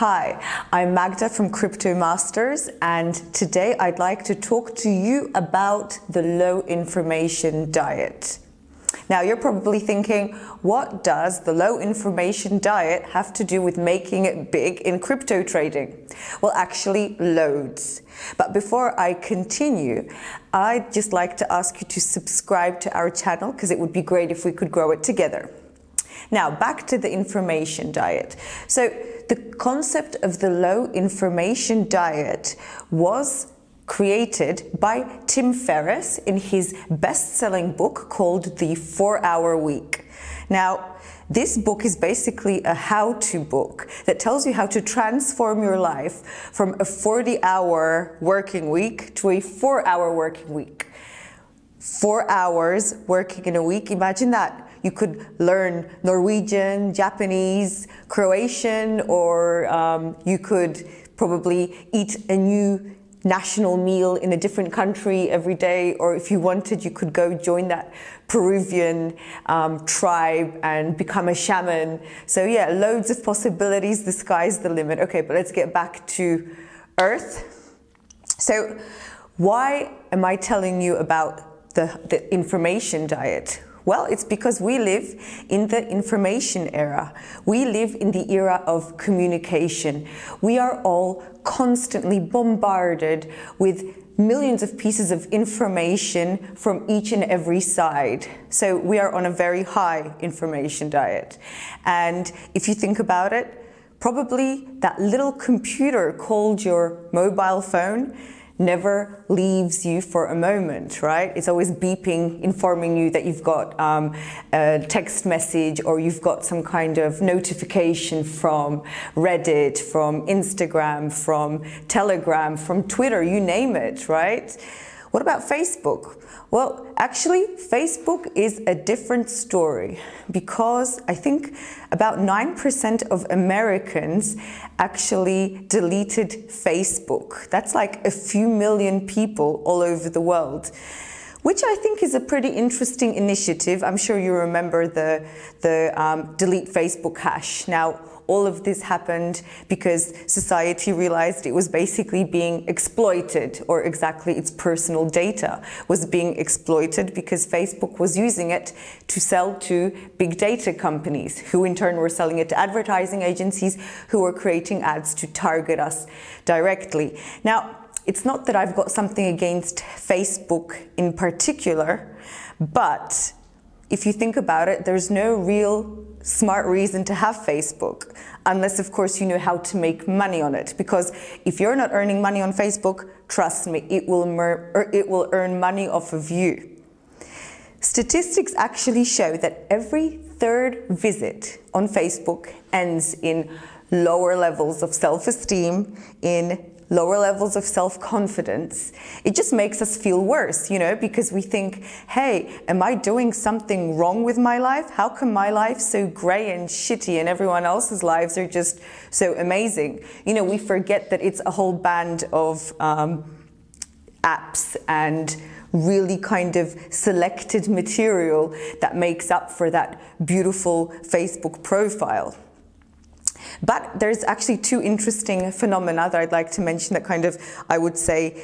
Hi, I'm Magda from Crypto Masters, and today I'd like to talk to you about the low information diet. Now you're probably thinking, what does the low information diet have to do with making it big in crypto trading? Well, actually loads. But before I continue, I'd just like to ask you to subscribe to our channel because it would be great if we could grow it together. Now, back to the information diet. So the concept of the low information diet was created by Tim Ferriss in his best-selling book called The 4-Hour Week. Now, this book is basically a how-to book that tells you how to transform your life from a 40-hour working week to a 4-hour working week. 4 hours working in a week, imagine that. You could learn Norwegian, Japanese, Croatian, or you could probably eat a new national meal in a different country every day, or if you wanted, you could go join that Peruvian tribe and become a shaman. So yeah, loads of possibilities, the sky's the limit. Okay, but let's get back to Earth. So why am I telling you about the information diet? Well, it's because we live in the information era. We live in the era of communication. We are all constantly bombarded with millions of pieces of information from each and every side. So we are on a very high information diet. And if you think about it, probably that little computer called your mobile phone never leaves you for a moment, right? It's always beeping, informing you that you've got a text message or you've got some kind of notification from Reddit, from Instagram, from Telegram, from Twitter, you name it, right? What about Facebook? Well, actually, Facebook is a different story because I think about 9% of Americans actually deleted Facebook. That's like a few million people all over the world, which I think is a pretty interesting initiative. I'm sure you remember the delete Facebook hash. Now, all of this happened because society realized it was basically being exploited, or exactly its personal data was being exploited because Facebook was using it to sell to big data companies, who in turn were selling it to advertising agencies who were creating ads to target us directly. Now, it's not that I've got something against Facebook in particular, but if you think about it, there's no real smart reason to have Facebook, unless of course you know how to make money on it. Because if you're not earning money on Facebook, trust me, it will earn money off of you. Statistics actually show that every third visit on Facebook ends in lower levels of self-esteem, in lower levels of self-confidence. It just makes us feel worse, you know, because we think, hey, am I doing something wrong with my life? How come my life's so grey and shitty and everyone else's lives are just so amazing? You know, we forget that it's a whole band of apps and really kind of selected material that makes up for that beautiful Facebook profile. But there's actually two interesting phenomena that I'd like to mention that kind of, I would say,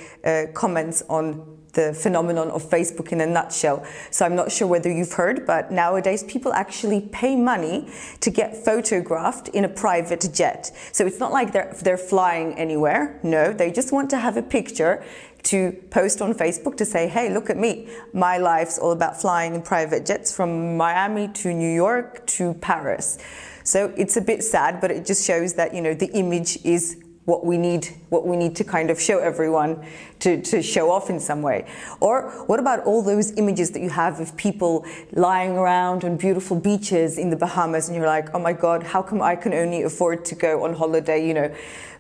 comments on the phenomenon of Facebook in a nutshell. So I'm not sure whether you've heard, but nowadays people actually pay money to get photographed in a private jet. So it's not like they're flying anywhere. No, they just want to have a picture to post on Facebook to say, hey, look at me. My life's all about flying in private jets from Miami to New York to Paris. So it's a bit sad, but it just shows that, you know, the image is what we need to kind of show everyone to show off in some way. Or what about all those images that you have of people lying around on beautiful beaches in the Bahamas and you're like, oh my God, how come I can only afford to go on holiday, you know,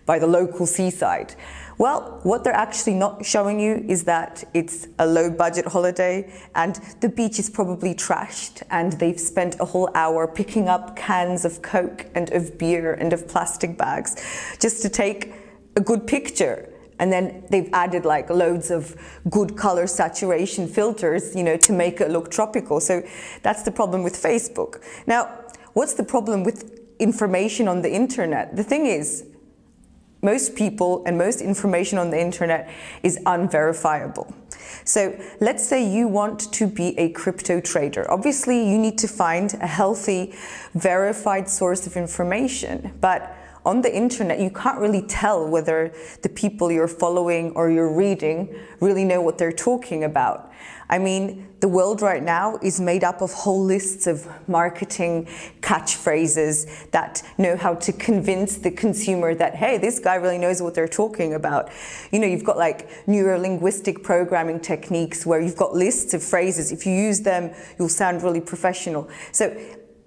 by the local seaside? Well, what they're actually not showing you is that it's a low budget holiday and the beach is probably trashed and they've spent a whole hour picking up cans of Coke and of beer and of plastic bags just to take a good picture. And then they've added like loads of good color saturation filters, you know, to make it look tropical. So that's the problem with Facebook. Now, what's the problem with information on the internet? The thing is, most people and most information on the internet is unverifiable. So let's say you want to be a crypto trader. Obviously, you need to find a healthy, verified source of information. But on the internet, you can't really tell whether the people you're following or you're reading really know what they're talking about. I mean, the world right now is made up of whole lists of marketing catchphrases that know how to convince the consumer that, hey, this guy really knows what they're talking about. You know, you've got like neuro-linguistic programming techniques where you've got lists of phrases. If you use them, you'll sound really professional. So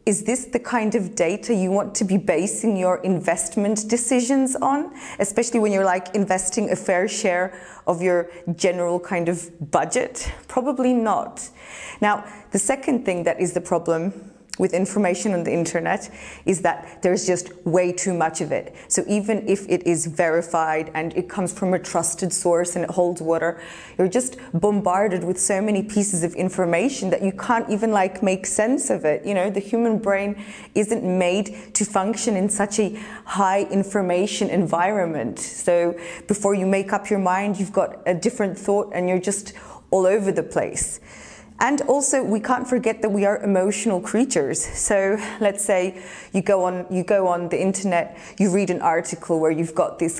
is this the kind of data you want to be basing your investment decisions on, especially when you're like investing a fair share of your general kind of budget? Probably not. Now, the second thing that is the problem with information on the internet is that there's just way too much of it. So even if it is verified and it comes from a trusted source and it holds water, you're just bombarded with so many pieces of information that you can't even like make sense of it. You know, the human brain isn't made to function in such a high information environment. So before you make up your mind, you've got a different thought and you're just all over the place. And also, we can't forget that we are emotional creatures. So let's say you go on the internet, you read an article where you've got this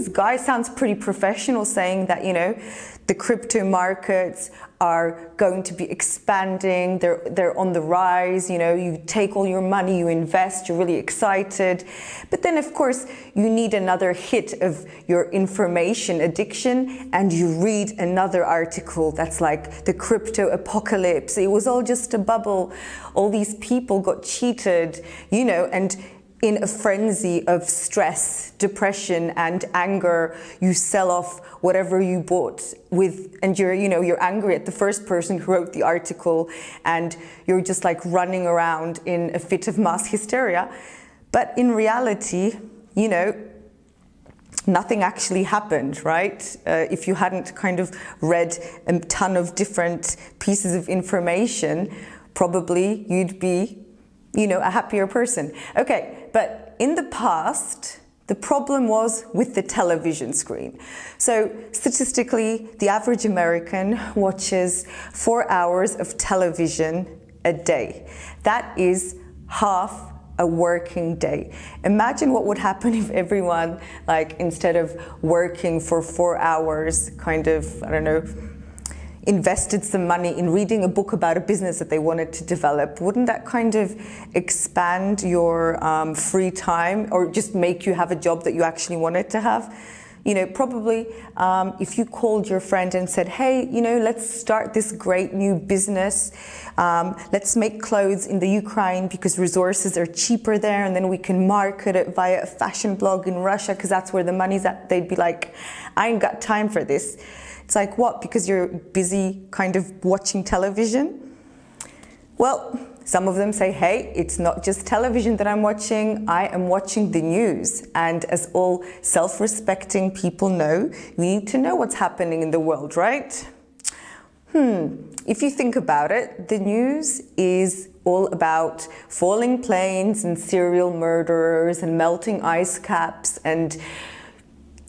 guy sounds pretty professional saying that, you know, the crypto markets are going to be expanding, they're on the rise, you know, you take all your money, you invest, you're really excited. But then, of course, you need another hit of your information addiction and you read another article that's like the crypto apocalypse. It was all just a bubble. All these people got cheated, you know, and in a frenzy of stress, depression, and anger, you sell off whatever you bought with, and you're angry at the first person who wrote the article, and you're just like running around in a fit of mass hysteria. But in reality, you know, nothing actually happened, right? If you hadn't kind of read a ton of different pieces of information, probably you'd be, you know, a happier person. Okay, but in the past, the problem was with the television screen. So statistically, the average American watches 4 hours of television a day. That is half a working day. Imagine what would happen if everyone, like, instead of working for 4 hours, kind of, I don't know, invested some money in reading a book about a business that they wanted to develop. Wouldn't that kind of expand your free time, or just make you have a job that you actually wanted to have? You know, probably if you called your friend and said, hey, you know, let's start this great new business. Let's make clothes in the Ukraine because resources are cheaper there, and then we can market it via a fashion blog in Russia because that's where the money's at. They'd be like, I ain't got time for this. It's like, what? Because you're busy kind of watching television? Well, some of them say, hey, it's not just television that I'm watching, I am watching the news. And as all self-respecting people know, we need to know what's happening in the world, right? If you think about it, the news is all about falling planes and serial murderers and melting ice caps and,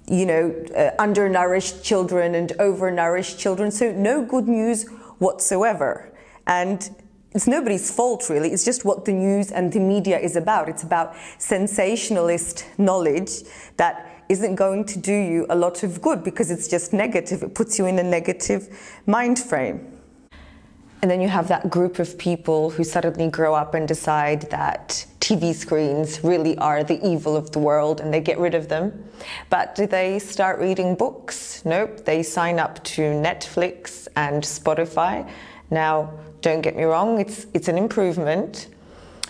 you know, undernourished children and overnourished children. So no good news whatsoever. And it's nobody's fault, really. It's just what the news and the media is about. It's about sensationalist knowledge that isn't going to do you a lot of good because it's just negative. It puts you in a negative mind frame. And then you have that group of people who suddenly grow up and decide that TV screens really are the evil of the world, and they get rid of them. But do they start reading books? Nope, they sign up to Netflix and Spotify. Now, don't get me wrong, it's an improvement,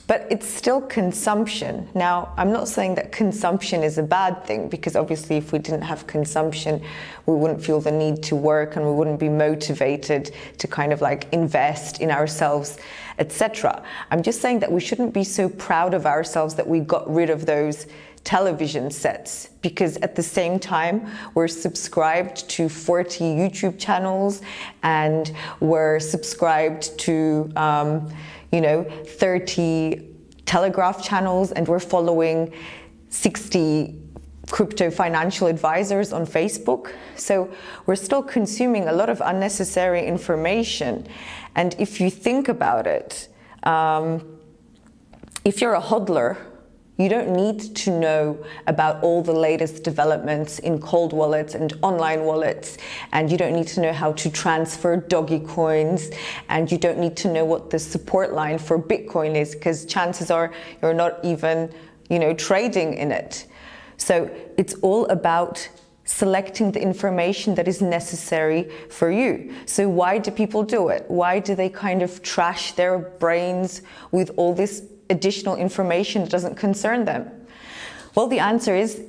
but it's still consumption. Now, I'm not saying that consumption is a bad thing, because obviously if we didn't have consumption, we wouldn't feel the need to work and we wouldn't be motivated to kind of like invest in ourselves, etc. I'm just saying that we shouldn't be so proud of ourselves that we got rid of those television sets, because at the same time we're subscribed to 40 YouTube channels and we're subscribed to 30 Telegraph channels, and we're following 60 crypto financial advisors on Facebook. So we're still consuming a lot of unnecessary information. And if you think about it, if you're a hodler, you don't need to know about all the latest developments in cold wallets and online wallets, and you don't need to know how to transfer doggy coins, and you don't need to know what the support line for Bitcoin is, because chances are you're not even, trading in it. So it's all about selecting the information that is necessary for you. So why do people do it? Why do they kind of trash their brains with all this additional information that doesn't concern them? Well, the answer is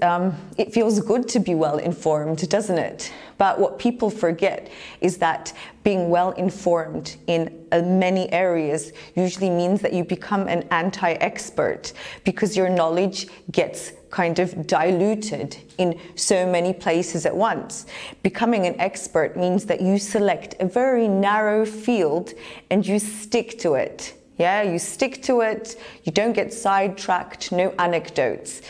it feels good to be well informed, doesn't it? But what people forget is that being well informed in many areas usually means that you become an anti-expert, because your knowledge gets kind of diluted in so many places at once. Becoming an expert means that you select a very narrow field and you stick to it. Yeah, you stick to it, you don't get sidetracked, no anecdotes.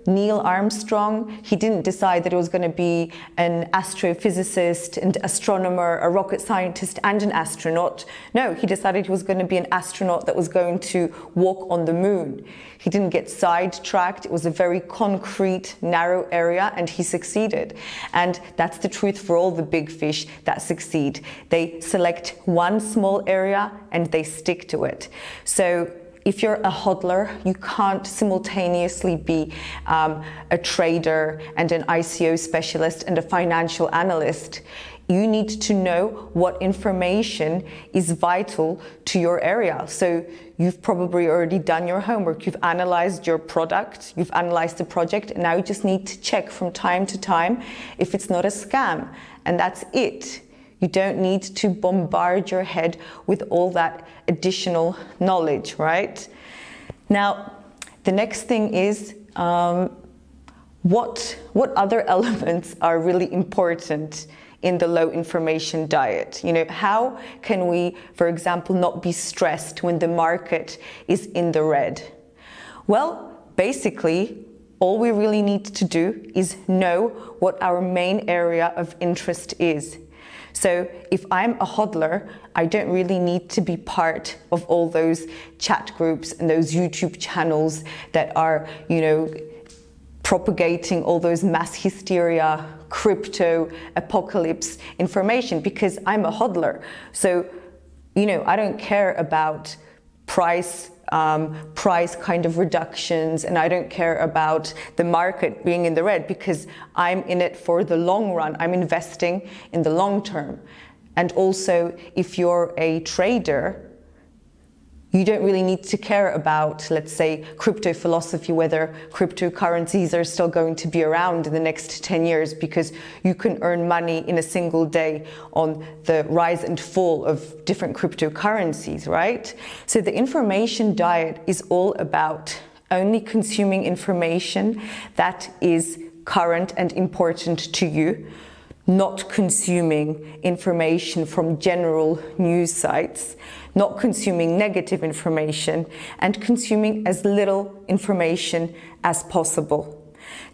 Neil Armstrong, he didn't decide that he was going to be an astrophysicist and astronomer, a rocket scientist and an astronaut. No, he decided he was going to be an astronaut that was going to walk on the moon. He didn't get sidetracked. It was a very concrete, narrow area, and he succeeded. And that's the truth for all the big fish that succeed. They select one small area and they stick to it. So if you're a hodler, you can't simultaneously be a trader and an ICO specialist and a financial analyst. You need to know what information is vital to your area. So you've probably already done your homework. You've analyzed your product, you've analyzed the project, and now you just need to check from time to time if it's not a scam. And that's it. You don't need to bombard your head with all that additional knowledge, right? Now, the next thing is what other elements are really important in the low information diet? How can we, for example, not be stressed when the market is in the red? Well, basically, all we really need to do is know what our main area of interest is. So if I'm a hodler, I don't really need to be part of all those chat groups and those YouTube channels that are, propagating all those mass hysteria, crypto apocalypse information, because I'm a hodler. So, I don't care about price kind of reductions, and I don't care about the market being in the red, because I'm in it for the long run. I'm investing in the long term. And also, if you're a trader, you don't really need to care about, let's say, crypto philosophy, whether cryptocurrencies are still going to be around in the next 10 years, because you can earn money in a single day on the rise and fall of different cryptocurrencies, right? So the information diet is all about only consuming information that is current and important to you, not consuming information from general news sites, not consuming negative information, and consuming as little information as possible.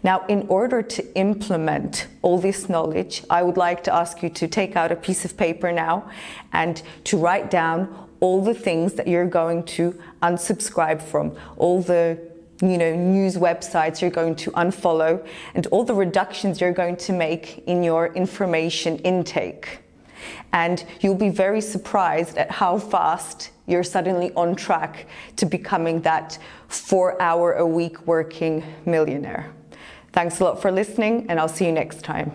Now, in order to implement all this knowledge, I would like to ask you to take out a piece of paper now and to write down all the things that you're going to unsubscribe from, all the news websites you're going to unfollow, and all the reductions you're going to make in your information intake. And you'll be very surprised at how fast you're suddenly on track to becoming that 4-hour-a-week working millionaire. Thanks a lot for listening, and I'll see you next time.